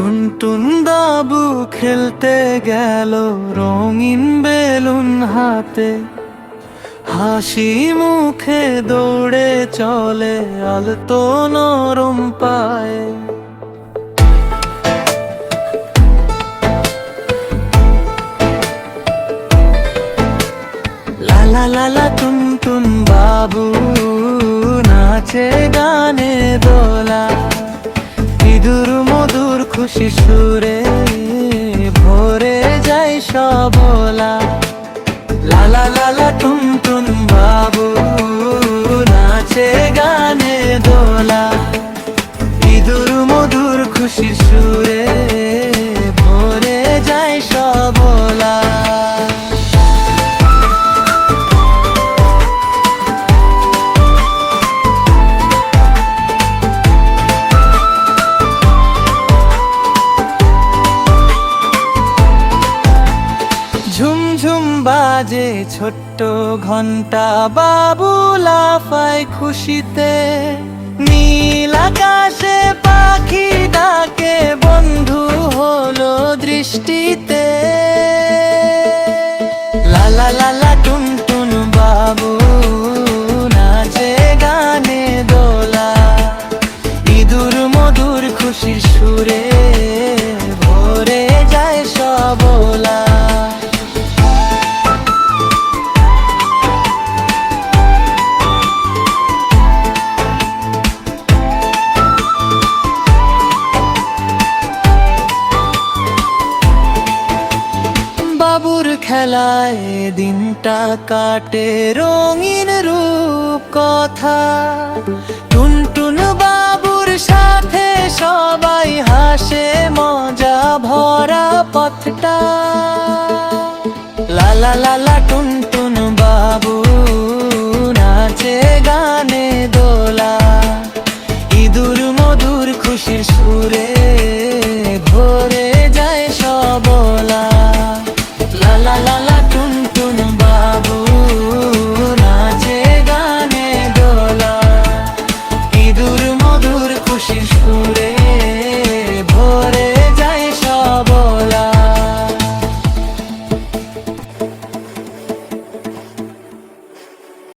টুনটুন বাবু খেলতে গেল রঙিন বেলুন হাতে, হাসি মুখে দৌড়ে চলে আলতো নরম পায়ে। লালা লালা টুনটুন বাবু নাচে গানে দোলা, ইঁদুর মধুর খুশি সুরে ভরে যায় সবলা। লালা লালা টুনটুন বাবু নাচে গানে দোলা, ইঁদুর মধুর খুশি সুরে ভরে যায় সবলা। ঝুমঝুম বাজে ছোট্ট ঘন্টা, বাবু লাফায় খুশিতে, নীল আকাশে পাখি ডাকে বন্ধু হলো দৃষ্টিতে। লালা লালা টুনটুন বাবু নাচে গানে দোলা, ইঁদুর মধুর খুশির সুরে ভরে যায় সবলা। বাবুর খেলায় দিনটা কাটে রঙিন রূপ কথা, টুনটুন বাবুর সাথে সবাই হাসে মজা ভরা পথটা। লালা লালা